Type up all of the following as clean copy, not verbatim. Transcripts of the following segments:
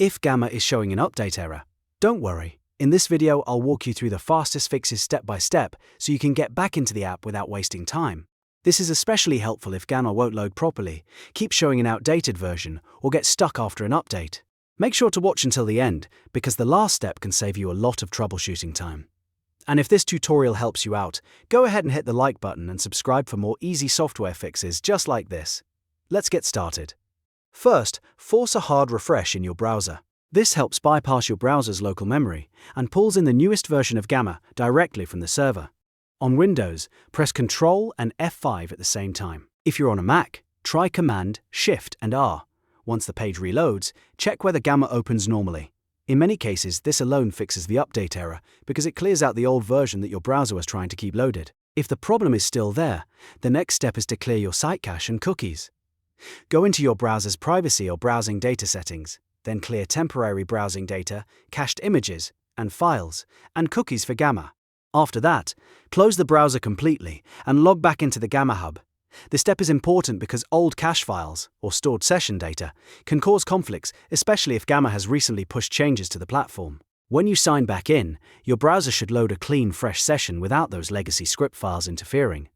If Gamma is showing an update error, don't worry. In this video, I'll walk you through the fastest fixes step by step so you can get back into the app without wasting time. This is especially helpful if Gamma won't load properly, keep showing an outdated version, or get stuck after an update. Make sure to watch until the end, because the last step can save you a lot of troubleshooting time. And if this tutorial helps you out, go ahead and hit the like button and subscribe for more easy software fixes just like this. Let's get started. First, force a hard refresh in your browser. This helps bypass your browser's local memory and pulls in the newest version of Gamma directly from the server. On Windows, press Ctrl and F5 at the same time. If you're on a Mac, try Command, Shift and R. Once the page reloads, check whether Gamma opens normally. In many cases, this alone fixes the update error because it clears out the old version that your browser was trying to keep loaded. If the problem is still there, the next step is to clear your site cache and cookies. Go into your browser's privacy or browsing data settings, then clear temporary browsing data, cached images, and files, and cookies for Gamma. After that, close the browser completely and log back into the Gamma Hub. This step is important because old cache files, or stored session data, can cause conflicts, especially if Gamma has recently pushed changes to the platform. When you sign back in, your browser should load a clean, fresh session without those legacy script files interfering.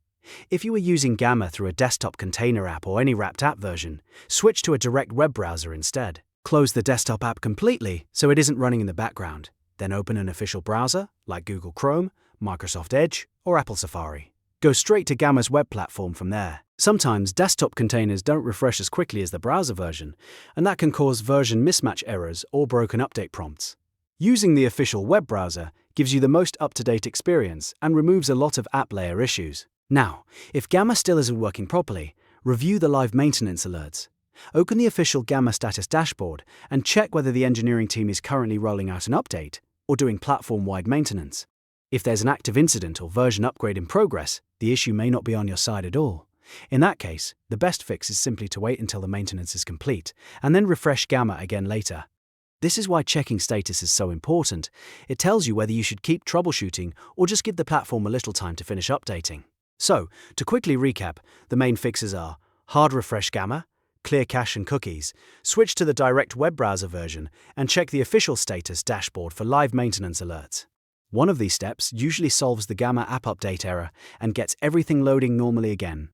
If you were using Gamma through a desktop container app or any wrapped app version, switch to a direct web browser instead. Close the desktop app completely so it isn't running in the background. Then open an official browser like Google Chrome, Microsoft Edge, or Apple Safari. Go straight to Gamma's web platform from there. Sometimes desktop containers don't refresh as quickly as the browser version, and that can cause version mismatch errors or broken update prompts. Using the official web browser gives you the most up-to-date experience and removes a lot of app layer issues. Now, if Gamma still isn't working properly, review the live maintenance alerts. Open the official Gamma status dashboard and check whether the engineering team is currently rolling out an update or doing platform-wide maintenance. If there's an active incident or version upgrade in progress, the issue may not be on your side at all. In that case, the best fix is simply to wait until the maintenance is complete and then refresh Gamma again later. This is why checking status is so important. It tells you whether you should keep troubleshooting or just give the platform a little time to finish updating. So, to quickly recap, the main fixes are hard refresh Gamma, clear cache and cookies, switch to the direct web browser version, and check the official status dashboard for live maintenance alerts. One of these steps usually solves the Gamma app update error and gets everything loading normally again.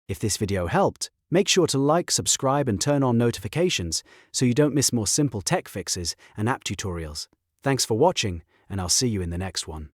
If this video helped, make sure to like, subscribe, and turn on notifications so you don't miss more simple tech fixes and app tutorials. Thanks for watching, and I'll see you in the next one.